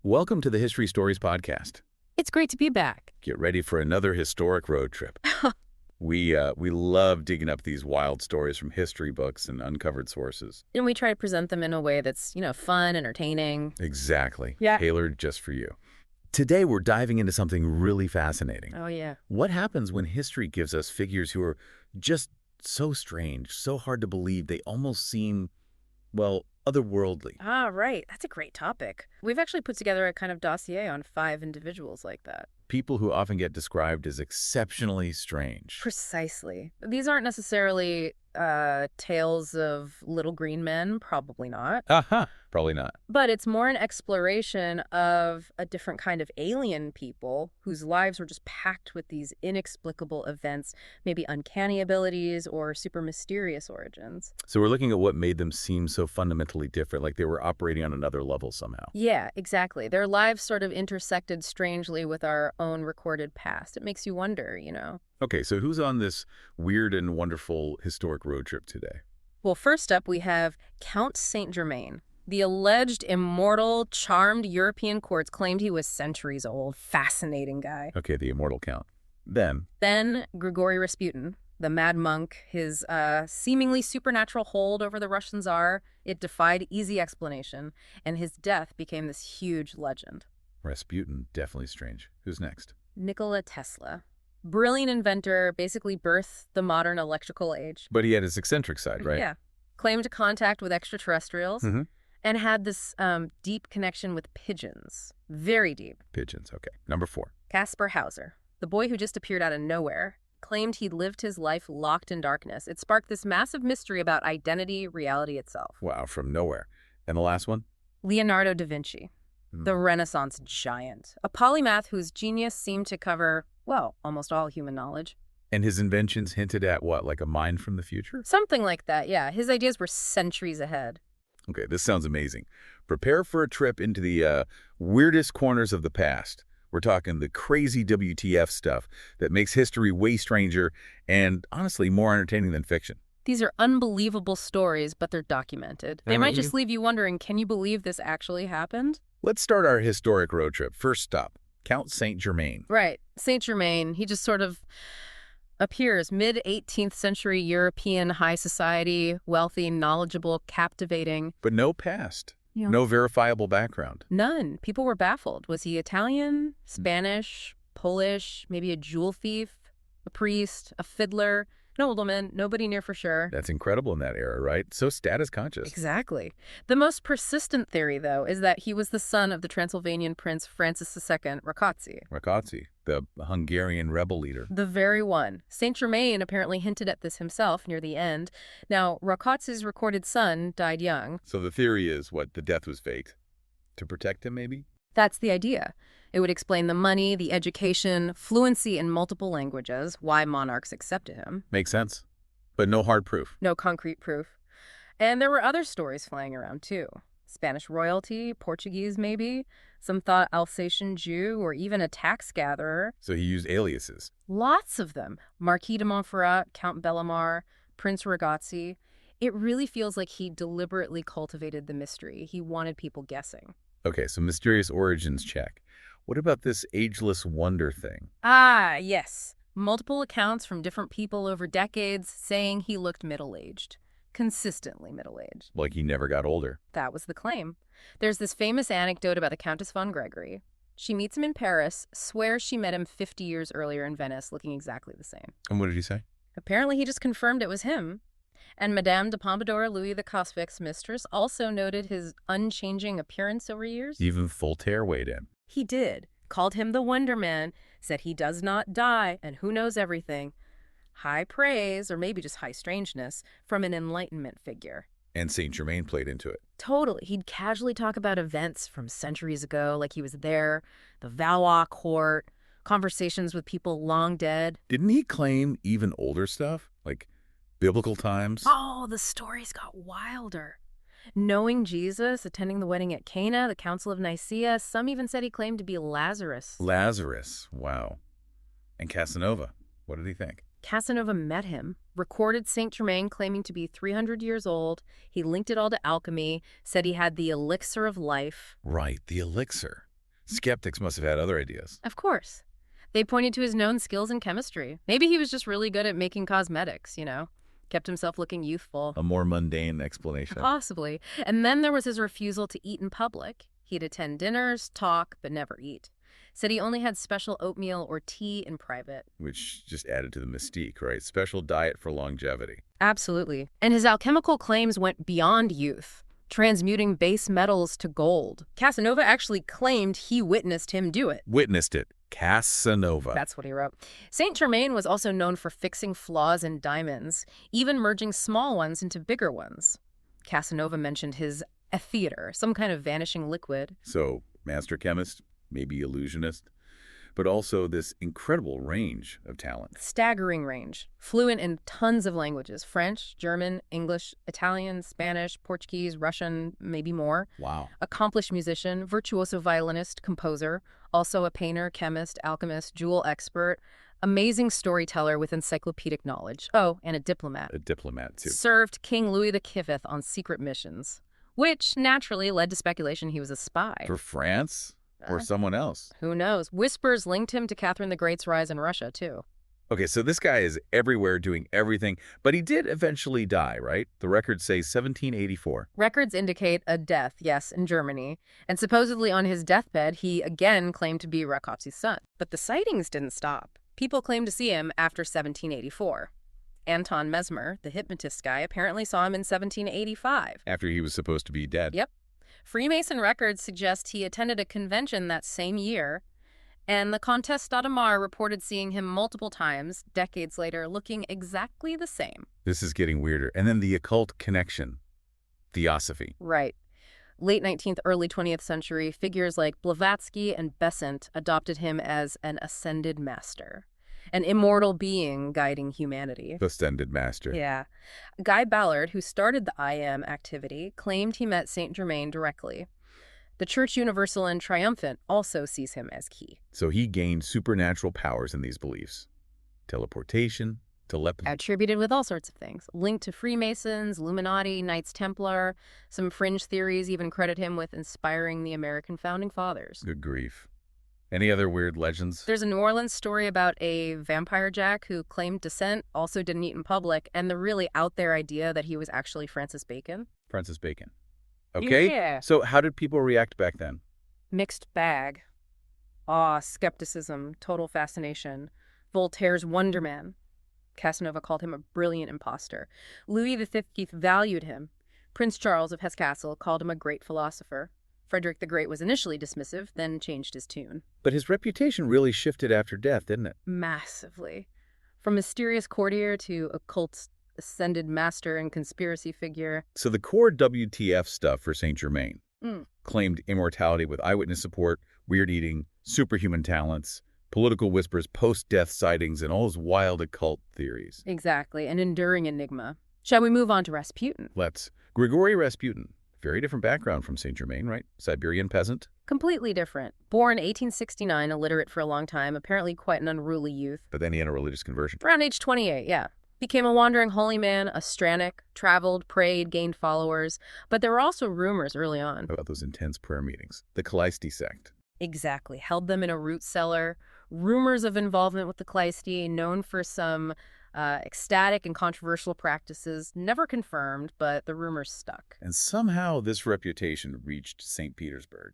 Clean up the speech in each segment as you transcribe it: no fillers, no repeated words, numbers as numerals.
Welcome to the History Stories podcast. It's great to be back. Get ready for another historic road trip. We love digging up these wild stories from history books and uncovered sources. And we try to present them in a way that's, fun, entertaining. Exactly. Yeah. Tailored just for you. Today, we're diving into something really fascinating. Oh, yeah. What happens when history gives us figures who are just so strange, so hard to believe, they almost seem, well, otherworldly? Ah, right. That's a great topic. We've actually put together a kind of dossier on 5 individuals like that. People who often get described as exceptionally strange. Precisely. These aren't necessarily tales of little green men, probably not. Probably not. But it's more an exploration of a different kind of alien people whose lives were just packed with these inexplicable events, maybe uncanny abilities or super mysterious origins. So we're looking at what made them seem so fundamentally different, like they were operating on another level somehow. Yeah, exactly. Their lives sort of intersected strangely with our own recorded past. It makes you wonder, Okay, so who's on this weird and wonderful historic road trip today? Well, first up, we have Count Saint-Germain. The alleged immortal, charmed European courts claimed he was centuries old. Fascinating guy. Okay, the Immortal Count. Then Grigory Rasputin, the mad monk, his seemingly supernatural hold over the Russian Tsar, it defied easy explanation, and his death became this huge legend. Rasputin, definitely strange. Who's next? Nikola Tesla. Brilliant inventor, basically birthed the modern electrical age. But he had his eccentric side, right? Yeah. Claimed contact with extraterrestrials and had this deep connection with pigeons. Very deep. Pigeons, okay. Number 4. Caspar Hauser, the boy who just appeared out of nowhere, claimed he'd lived his life locked in darkness. It sparked this massive mystery about identity, reality itself. Wow, from nowhere. And the last one? Leonardo da Vinci, the Renaissance giant, a polymath whose genius seemed to cover, well, almost all human knowledge. And his inventions hinted at what, like a mind from the future? Something like that, yeah. His ideas were centuries ahead. Okay, this sounds amazing. Prepare for a trip into the weirdest corners of the past. We're talking the crazy WTF stuff that makes history way stranger and, honestly, more entertaining than fiction. These are unbelievable stories, but they're documented. They might just leave you wondering, can you believe this actually happened? Let's start our historic road trip. First stop, Count Saint-Germain. Right. Saint-Germain, he just sort of appears mid-18th century European high society, wealthy, knowledgeable, captivating. But no past. Yeah. No verifiable background. None. People were baffled. Was he Italian, Spanish, Polish, maybe a jewel thief, a priest, a fiddler? Nobleman, nobody knew for sure. That's incredible in that era, right? So status conscious. Exactly. The most persistent theory, though, is that he was the son of the Transylvanian prince Francis II, Rákóczi. Rákóczi, the Hungarian rebel leader. The very one. Saint-Germain apparently hinted at this himself near the end. Now, Rákóczi's recorded son died young. So the theory is, what, the death was faked? To protect him, maybe? That's the idea. It would explain the money, the education, fluency in multiple languages, why monarchs accepted him. Makes sense. But no hard proof. No concrete proof. And there were other stories flying around, too. Spanish royalty, Portuguese maybe, some thought Alsatian Jew, or even a tax gatherer. So he used aliases. Lots of them. Marquis de Montferrat, Count Bellamar, Prince Ragazzi. It really feels like he deliberately cultivated the mystery. He wanted people guessing. Okay, so mysterious origins check. What about this ageless wonder thing? Ah, yes. Multiple accounts from different people over decades saying he looked middle-aged. Consistently middle-aged. Like he never got older. That was the claim. There's this famous anecdote about the Countess von Gregory. She meets him in Paris, swears she met him 50 years earlier in Venice, looking exactly the same. And what did he say? Apparently he just confirmed it was him. And Madame de Pompadour, Louis the Caustic's mistress, also noted his unchanging appearance over years. Even Voltaire weighed in. He did. Called him the Wonder Man, said he does not die, and who knows everything. High praise, or maybe just high strangeness, from an Enlightenment figure. And Saint-Germain played into it. Totally. He'd casually talk about events from centuries ago, like he was there, the Valois court, conversations with people long dead. Didn't he claim even older stuff? Like biblical times? Oh, the stories got wilder. Knowing Jesus, attending the wedding at Cana, the Council of Nicaea, some even said he claimed to be Lazarus. Lazarus, wow. And Casanova, what did he think? Casanova met him, recorded Saint-Germain claiming to be 300 years old. He linked it all to alchemy, said he had the elixir of life. Right, the elixir. Skeptics must have had other ideas. Of course. They pointed to his known skills in chemistry. Maybe he was just really good at making cosmetics, kept himself looking youthful. A more mundane explanation. Possibly. And then there was his refusal to eat in public. He'd attend dinners, talk, but never eat. Said he only had special oatmeal or tea in private. Which just added to the mystique, right? Special diet for longevity. Absolutely. And his alchemical claims went beyond youth, transmuting base metals to gold. Casanova actually claimed he witnessed him do it. Witnessed it. Casanova. That's what he wrote. Saint Germain was also known for fixing flaws in diamonds, even merging small ones into bigger ones. Casanova mentioned his ether, some kind of vanishing liquid. So, master chemist, maybe illusionist, but also this incredible range of talent. Staggering range. Fluent in tons of languages: French, German, English, Italian, Spanish, Portuguese, Russian, maybe more. Wow. Accomplished musician, virtuoso violinist, composer, also a painter, chemist, alchemist, jewel expert, amazing storyteller with encyclopedic knowledge. Oh, and a diplomat. A diplomat, too. Served King Louis XV on secret missions, which naturally led to speculation he was a spy. For France? Or someone else? Who knows? Whispers linked him to Catherine the Great's rise in Russia, too. Okay, so this guy is everywhere doing everything, but he did eventually die, right? The records say 1784. Records indicate a death, yes, in Germany. And supposedly on his deathbed, he again claimed to be Rakotzi's son. But the sightings didn't stop. People claimed to see him after 1784. Anton Mesmer, the hypnotist guy, apparently saw him in 1785. After he was supposed to be dead. Yep. Freemason records suggest he attended a convention that same year, and the Comtesse d'Adamar reported seeing him multiple times, decades later, looking exactly the same. This is getting weirder. And then the occult connection. Theosophy. Right. Late 19th, early 20th century, figures like Blavatsky and Besant adopted him as an ascended master, an immortal being guiding humanity. Ascended master. Yeah. Guy Ballard, who started the IM activity, claimed he met Saint Germain directly. The Church Universal and Triumphant also sees him as key. So he gained supernatural powers in these beliefs. Teleportation, telepathy. Attributed with all sorts of things. Linked to Freemasons, Illuminati, Knights Templar. Some fringe theories even credit him with inspiring the American founding fathers. Good grief. Any other weird legends? There's a New Orleans story about a vampire jack who claimed descent, also didn't eat in public, and the really out there idea that he was actually Francis Bacon. Francis Bacon. Okay. Yeah. So how did people react back then? Mixed bag. Awe, skepticism, total fascination. Voltaire's Wonder Man. Casanova called him a brilliant imposter. Louis XV valued him. Prince Charles of Hesse-Kassel called him a great philosopher. Frederick the Great was initially dismissive, then changed his tune. But his reputation really shifted after death, didn't it? Massively. From mysterious courtier to occult ascended master and conspiracy figure. So the core WTF stuff for Saint Germain claimed immortality with eyewitness support, weird eating, superhuman talents, political whispers, post-death sightings, and all those wild occult theories. Exactly, an enduring enigma. Shall we move on to Rasputin? Let's. Grigory Rasputin. Very different background from Saint Germain, right? Siberian peasant. Completely different. Born 1869, illiterate for a long time, apparently quite an unruly youth. But then he had a religious conversion. Around age 28, yeah. Became a wandering holy man, a stranic, traveled, prayed, gained followers. But there were also rumors early on. About those intense prayer meetings. The Kaleisty sect. Exactly. Held them in a root cellar. Rumors of involvement with the Kaleisty, known for some ecstatic and controversial practices, never confirmed, but the rumors stuck. And somehow this reputation reached St. Petersburg.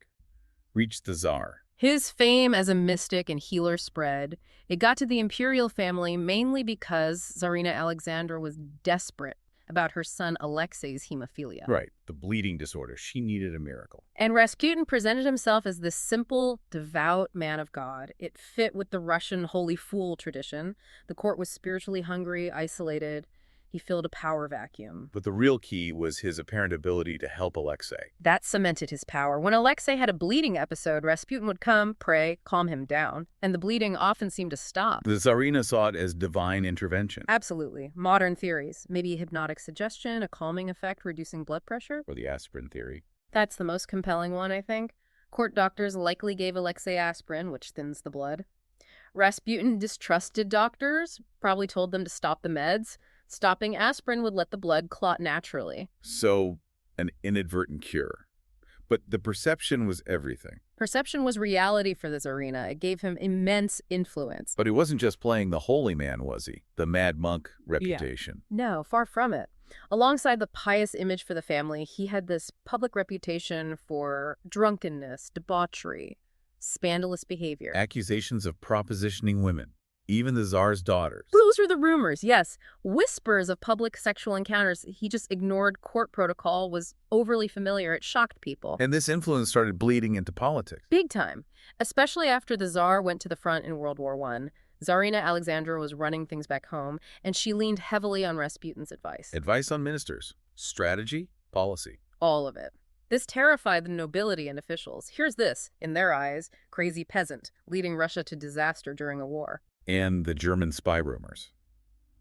Reached the Tsar. His fame as a mystic and healer spread. It got to the imperial family mainly because Tsarina Alexandra was desperate about her son Alexei's hemophilia. Right, the bleeding disorder. She needed a miracle. And Rasputin presented himself as this simple, devout man of God. It fit with the Russian holy fool tradition. The court was spiritually hungry, isolated. He filled a power vacuum. But the real key was his apparent ability to help Alexei. That cemented his power. When Alexei had a bleeding episode, Rasputin would come, pray, calm him down, and the bleeding often seemed to stop. The Tsarina saw it as divine intervention. Absolutely. Modern theories. Maybe hypnotic suggestion, a calming effect, reducing blood pressure. Or the aspirin theory. That's the most compelling one, I think. Court doctors likely gave Alexei aspirin, which thins the blood. Rasputin distrusted doctors, probably told them to stop the meds. Stopping aspirin would let the blood clot naturally. So, an inadvertent cure. But the perception was everything. Perception was reality for the Tsarina. It gave him immense influence. But he wasn't just playing the holy man, was he? The mad monk reputation. No, far from it. Alongside the pious image for the family, he had this public reputation for drunkenness, debauchery, scandalous behavior. Accusations of propositioning women, even the Tsar's daughters. Those were the rumors, yes. Whispers of public sexual encounters. He just ignored court protocol, was overly familiar. It shocked people. And this influence started bleeding into politics. Big time. Especially after the Tsar went to the front in World War I. Tsarina Alexandra was running things back home, and she leaned heavily on Rasputin's advice. Advice on ministers, strategy, policy. All of it. This terrified the nobility and officials. Here's this, in their eyes, crazy peasant, leading Russia to disaster during a war. And the German spy rumors.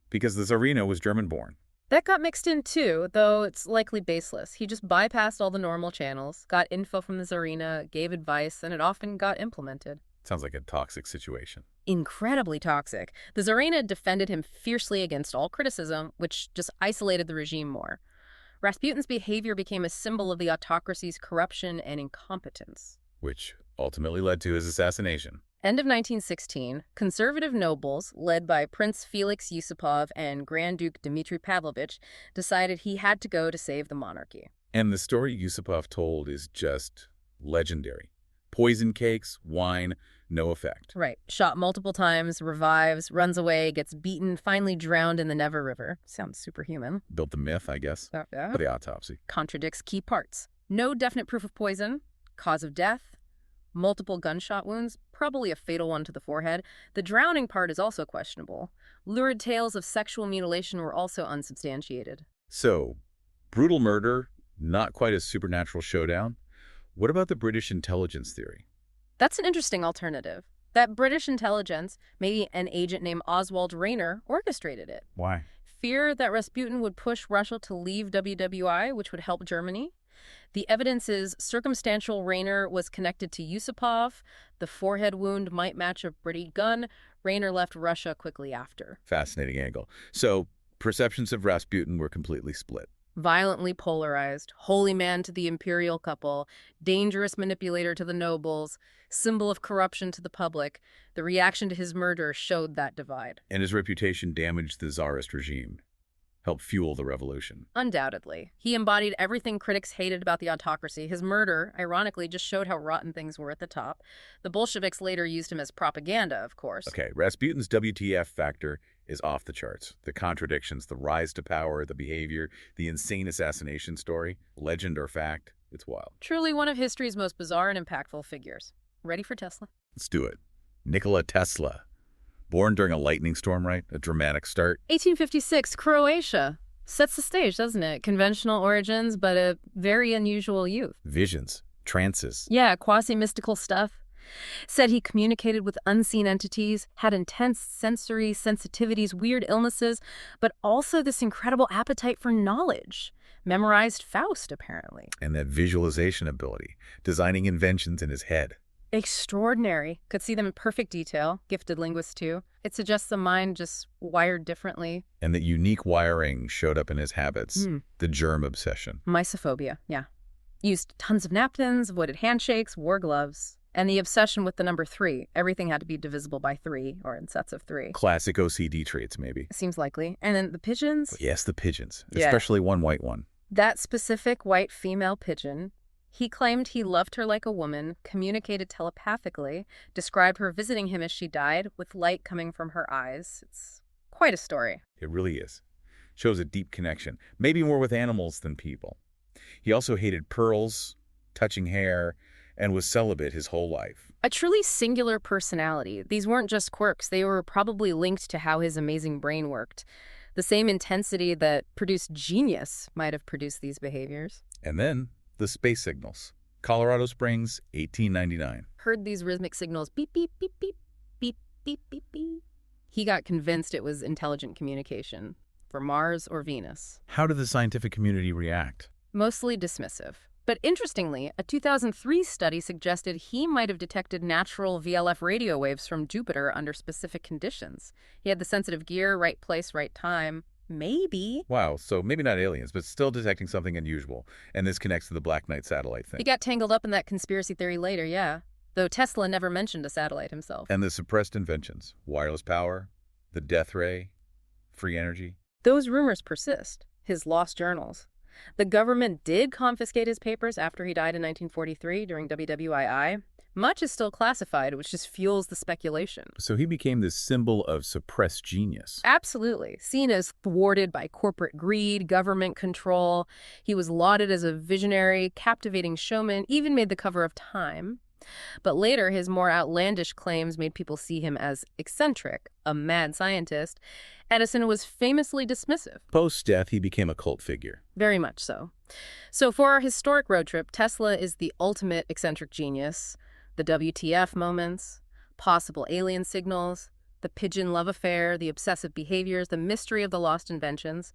Because the Tsarina was German-born. That got mixed in too, though it's likely baseless. He just bypassed all the normal channels, got info from the Tsarina, gave advice, and it often got implemented. Sounds like a toxic situation. Incredibly toxic. The Tsarina defended him fiercely against all criticism, which just isolated the regime more. Rasputin's behavior became a symbol of the autocracy's corruption and incompetence. Which ultimately led to his assassination. End of 1916, conservative nobles, led by Prince Felix Yusupov and Grand Duke Dmitry Pavlovich, decided he had to go to save the monarchy. And the story Yusupov told is just legendary. Poison cakes, wine, no effect. Right. Shot multiple times, revives, runs away, gets beaten, finally drowned in the Neva River. Sounds superhuman. Built the myth, I guess, Yeah. for the autopsy. Contradicts key parts. No definite proof of poison. Cause of death. Multiple gunshot wounds, probably a fatal one to the forehead. The drowning part is also questionable. Lurid tales of sexual mutilation were also unsubstantiated. So, brutal murder, not quite a supernatural showdown. What about the British intelligence theory? That's an interesting alternative. That British intelligence, maybe an agent named Oswald Rayner, orchestrated it. Why? Fear that Rasputin would push Russia to leave WWI, which would help Germany. The evidence is circumstantial. Rayner was connected to Yusupov. The forehead wound might match a British gun. Rayner left Russia quickly after. Fascinating angle. So, perceptions of Rasputin were completely split. Violently polarized, holy man to the imperial couple, dangerous manipulator to the nobles, symbol of corruption to the public. The reaction to his murder showed that divide. And his reputation damaged the Tsarist regime, helped fuel the revolution. Undoubtedly. He embodied everything critics hated about the autocracy. His murder, ironically, just showed how rotten things were at the top. The Bolsheviks later used him as propaganda, of course. Okay, Rasputin's WTF factor is off the charts. The contradictions, the rise to power, the behavior, the insane assassination story, legend or fact, it's wild. Truly one of history's most bizarre and impactful figures. Ready for Tesla? Let's do it. Nikola Tesla. Born during a lightning storm, right? A dramatic start. 1856, Croatia. Sets the stage, doesn't it? Conventional origins, but a very unusual youth. Visions, trances. Yeah, quasi-mystical stuff. Said he communicated with unseen entities, had intense sensory sensitivities, weird illnesses, but also this incredible appetite for knowledge. Memorized Faust, apparently. And that visualization ability, designing inventions in his head. Extraordinary. Could see them in perfect detail. Gifted linguist, too. It suggests the mind just wired differently. And that unique wiring showed up in his habits. The germ obsession. Mysophobia, yeah. Used tons of napkins, avoided handshakes, wore gloves. And the obsession with the number 3. Everything had to be divisible by 3, or in sets of 3. Classic OCD traits, maybe. Seems likely. And then the pigeons? Yes, the pigeons. Yeah. Especially one white one. That specific white female pigeon. He claimed he loved her like a woman, communicated telepathically, described her visiting him as she died, with light coming from her eyes. It's quite a story. It really is. Shows a deep connection, maybe more with animals than people. He also hated pearls, touching hair, and was celibate his whole life. A truly singular personality. These weren't just quirks. They were probably linked to how his amazing brain worked. The same intensity that produced genius might have produced these behaviors. And then the space signals. Colorado Springs, 1899. Heard these rhythmic signals, beep, beep, beep, beep, beep, beep, beep, beep. He got convinced it was intelligent communication for Mars or Venus. How did the scientific community react? Mostly dismissive. But interestingly, a 2003 study suggested he might have detected natural VLF radio waves from Jupiter under specific conditions. He had the sensitive gear, right place, right time. Maybe. Wow, so maybe not aliens, but still detecting something unusual. And this connects to the Black Knight satellite He thing. got tangled up in that conspiracy theory later, yeah. Though Tesla never mentioned a satellite himself. And the suppressed inventions. Wireless power, the death ray, free energy. Those rumors persist. His lost journals. The government did confiscate his papers after he died in 1943 during WWII. Much is still classified, which just fuels the speculation. So he became this symbol of suppressed genius. Absolutely. Seen as thwarted by corporate greed, government control. He was lauded as a visionary, captivating showman, even made the cover of Time. But later, his more outlandish claims made people see him as eccentric, a mad scientist. Edison was famously dismissive. Post-death, he became a cult figure. Very much so. So for our historic road trip, Tesla is the ultimate eccentric genius. The WTF moments, possible alien signals, the pigeon love affair, the obsessive behaviors, the mystery of the lost inventions.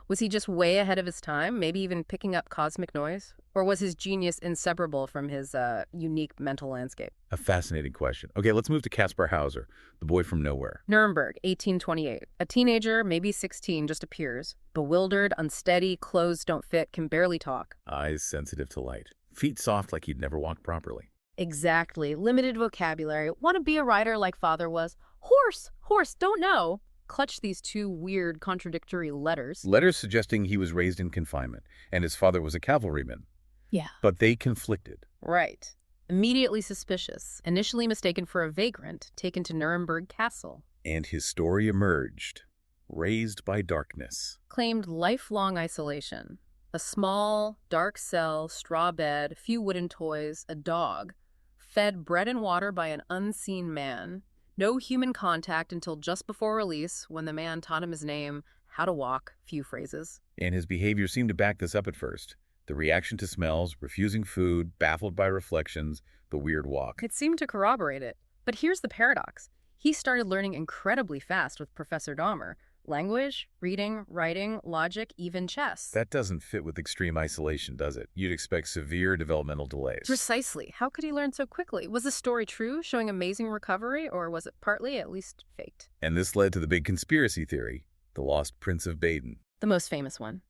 Was he just way ahead of his time, maybe even picking up cosmic noise? Or was his genius inseparable from his unique mental landscape? A fascinating question. Okay, let's move to Caspar Hauser, the boy from nowhere. Nuremberg, 1828. A teenager, maybe 16, just appears. Bewildered, unsteady, clothes don't fit, can barely talk. Eyes sensitive to light. Feet soft like he'd never walked properly. Exactly. Limited vocabulary. Want to be a writer like father was. Horse, don't know. Clutch these two weird, contradictory letters. Letters suggesting he was raised in confinement, and his father was a cavalryman. Yeah. But they conflicted. Right. Immediately suspicious. Initially mistaken for a vagrant, taken to Nuremberg Castle. And his story emerged, raised by darkness. Claimed lifelong isolation. A small, dark cell, straw bed, few wooden toys, a dog. Fed bread and water by an unseen man. No human contact until just before release, when the man taught him his name, how to walk, few phrases. And his behavior seemed to back this up at first. The reaction to smells, refusing food, baffled by reflections, the weird walk. It seemed to corroborate it. But here's the paradox. He started learning incredibly fast with Professor Dahmer. Language, reading, writing, logic, even chess. That doesn't fit with extreme isolation, does it? You'd expect severe developmental delays. Precisely. How could he learn so quickly? Was the story true, showing amazing recovery, or was it partly, at least, faked? And this led to the big conspiracy theory, the lost Prince of Baden. The most famous one.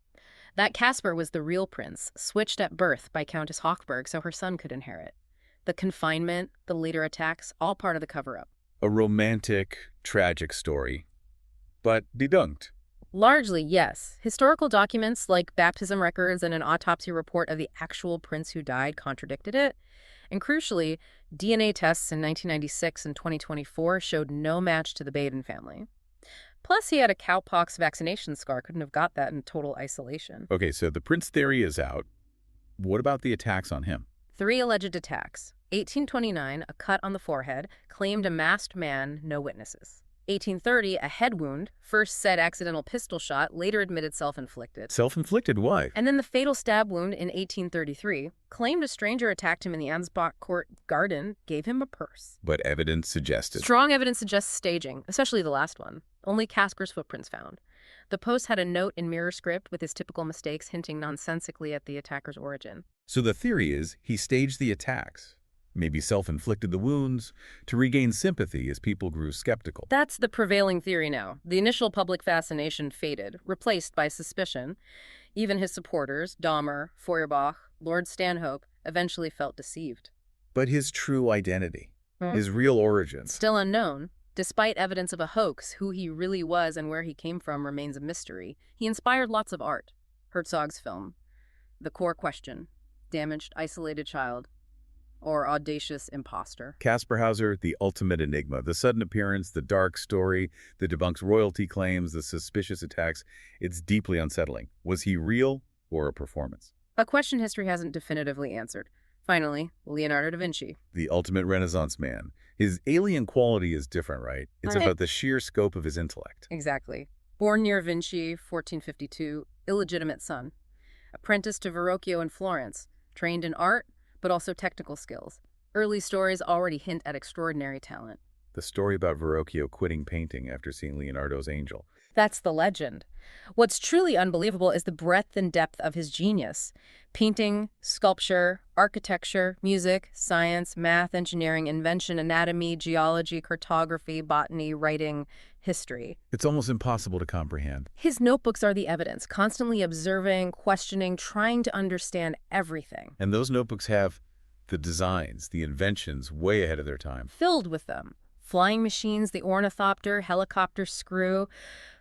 That Caspar was the real prince, switched at birth by Countess Hochberg so her son could inherit. The confinement, the later attacks, all part of the cover-up. A romantic, tragic story, but debunked. Largely, yes. Historical documents like baptism records and an autopsy report of the actual prince who died contradicted it. And crucially, DNA tests in 1996 and 2024 showed no match to the Baden family. Plus, he had a cowpox vaccination scar, couldn't have got that in total isolation. Okay, so the prince theory is out. What about the attacks on him? 3 alleged attacks. 1829, a cut on the forehead, claimed a masked man, no witnesses. 1830, a head wound, first said accidental pistol shot, later admitted self-inflicted. Self-inflicted? Why? And then the fatal stab wound in 1833, claimed a stranger attacked him in the Ansbach Court garden, gave him a purse. But evidence suggested. Strong evidence suggests staging, especially the last one. Only Caspar's footprints found. The post had a note in mirror script with his typical mistakes hinting nonsensically at the attacker's origin. So the theory is he staged the attacks, maybe self-inflicted the wounds, to regain sympathy as people grew skeptical. That's the prevailing theory now. The initial public fascination faded, replaced by suspicion. Even his supporters, Dahmer, Feuerbach, Lord Stanhope, eventually felt deceived. But his true identity, his real origins. Still unknown. Despite evidence of a hoax, who he really was and where he came from remains a mystery. He inspired lots of art. Herzog's film. The core question. Damaged, isolated child. Or audacious imposter. Caspar Hauser, the ultimate enigma. The sudden appearance, the dark story, the debunks royalty claims, the suspicious attacks. It's deeply unsettling. Was he real or a performance? A question history hasn't definitively answered. Finally, Leonardo da Vinci. The ultimate Renaissance man. His alien quality is different, right? It's Right. about the sheer scope of his intellect. Exactly. Born near Vinci, 1452, illegitimate son. Apprenticed to Verrocchio in Florence. Trained in art, but also technical skills. Early stories already hint at extraordinary talent. The story about Verrocchio quitting painting after seeing Leonardo's angel. That's the legend. What's truly unbelievable is the breadth and depth of his genius. Painting, sculpture, architecture, music, science, math, engineering, invention, anatomy, geology, cartography, botany, writing, history. It's almost impossible to comprehend. His notebooks are the evidence, constantly observing, questioning, trying to understand everything. And those notebooks have the designs, the inventions way ahead of their time. Filled with them. Flying machines, the ornithopter, helicopter screw,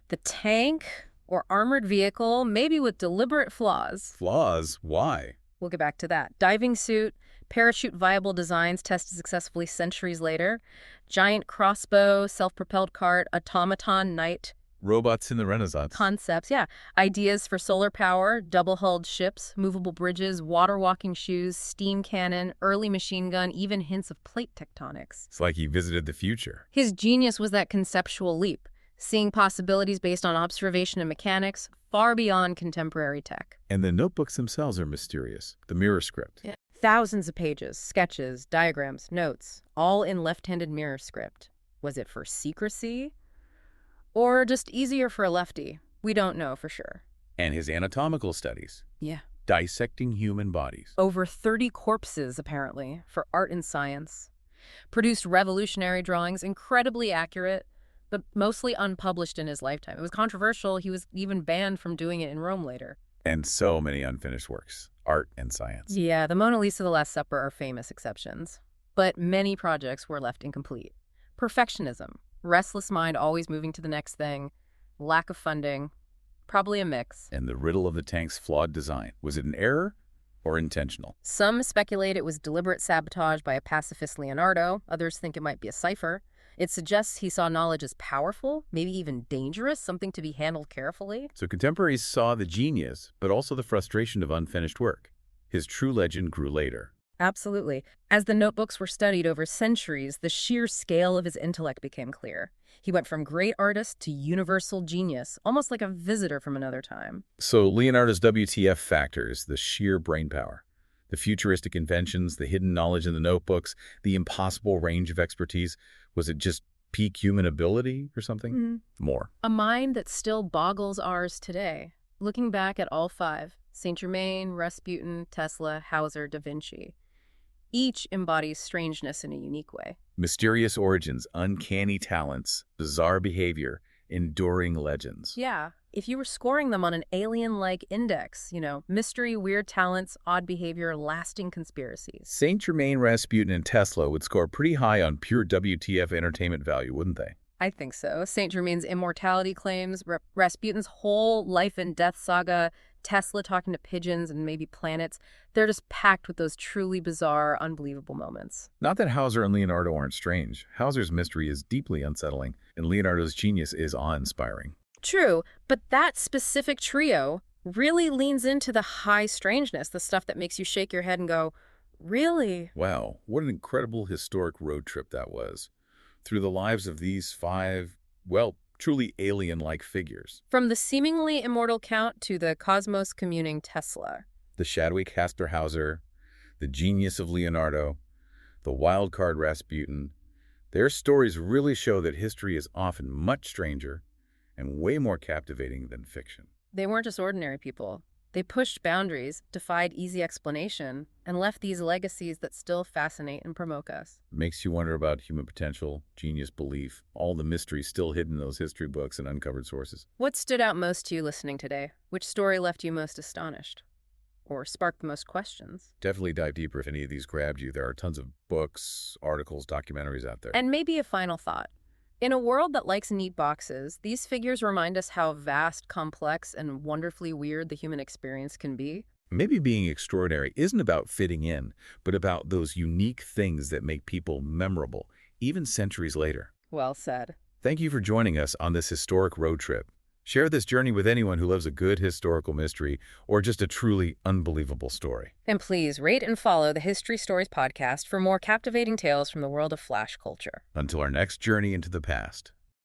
the tank or armored vehicle, maybe with deliberate flaws. Flaws? Why? We'll get back to that. Diving suit, parachute viable designs tested successfully centuries later, giant crossbow, self-propelled cart, automaton knight. Robots in the Renaissance. Concepts, yeah. Ideas for solar power, double-hulled ships, movable bridges, water-walking shoes, steam cannon, early machine gun, even hints of plate tectonics. It's like he visited the future. His genius was that conceptual leap, seeing possibilities based on observation and mechanics far beyond contemporary tech. And the notebooks themselves are mysterious. The mirror script. Yeah. Thousands of pages, sketches, diagrams, notes, all in left-handed mirror script. Was it for secrecy? Or just easier for a lefty? We don't know for sure. And his anatomical studies. Yeah. Dissecting human bodies. Over 30 corpses, apparently, for art and science. Produced revolutionary drawings, incredibly accurate, but mostly unpublished in his lifetime. It was controversial. He was even banned from doing it in Rome later. And so many unfinished works, art and science. Yeah, the Mona Lisa, the Last Supper are famous exceptions. But many projects were left incomplete. Perfectionism, restless mind always moving to the next thing, lack of funding, probably a mix. And the riddle of the tank's flawed design. Was it an error or intentional? Some speculate it was deliberate sabotage by a pacifist Leonardo. Others think it might be a cipher. It suggests he saw knowledge as powerful, maybe even dangerous, something to be handled carefully. So contemporaries saw the genius, but also the frustration of unfinished work. His true legend grew later. Absolutely. As the notebooks were studied over centuries, the sheer scale of his intellect became clear. He went from great artist to universal genius, almost like a visitor from another time. So Leonardo's WTF factors, the sheer brainpower, the futuristic inventions, the hidden knowledge in the notebooks, the impossible range of expertise. Was it just peak human ability or something? More. A mind that still boggles ours today. Looking back at all five, Saint Germain, Rasputin, Tesla, Hauser, Da Vinci. Each embodies strangeness in a unique way. Mysterious origins, uncanny talents, bizarre behavior, enduring legends. Yeah, if you were scoring them on an alien-like index, mystery, weird talents, odd behavior, lasting conspiracies. Saint Germain, Rasputin, and Tesla would score pretty high on pure WTF entertainment value, wouldn't they? I think so. Saint Germain's immortality claims, Rasputin's whole life and death saga, Tesla talking to pigeons and maybe planets, they're just packed with those truly bizarre, unbelievable moments. Not that Hauser and Leonardo aren't strange. Hauser's mystery is deeply unsettling, and Leonardo's genius is awe-inspiring. True, but that specific trio really leans into the high strangeness, the stuff that makes you shake your head and go, really? Wow, what an incredible historic road trip that was. Through the lives of these five, truly alien-like figures. From the seemingly immortal Count to the cosmos communing Tesla. The shadowy Castor Hauser, the genius of Leonardo, the wild card Rasputin. Their stories really show that history is often much stranger and way more captivating than fiction. They weren't just ordinary people. They pushed boundaries, defied easy explanation, and left these legacies that still fascinate and provoke us. Makes you wonder about human potential, genius belief, all the mysteries still hidden in those history books and uncovered sources. What stood out most to you listening today? Which story left you most astonished? Or sparked the most questions? Definitely dive deeper if any of these grabbed you. There are tons of books, articles, documentaries out there. And maybe a final thought. In a world that likes neat boxes, these figures remind us how vast, complex, and wonderfully weird the human experience can be. Maybe being extraordinary isn't about fitting in, but about those unique things that make people memorable, even centuries later. Well said. Thank you for joining us on this historic road trip. Share this journey with anyone who loves a good historical mystery or just a truly unbelievable story. And please rate and follow the History Stories podcast for more captivating tales from the world of flash culture. Until our next journey into the past.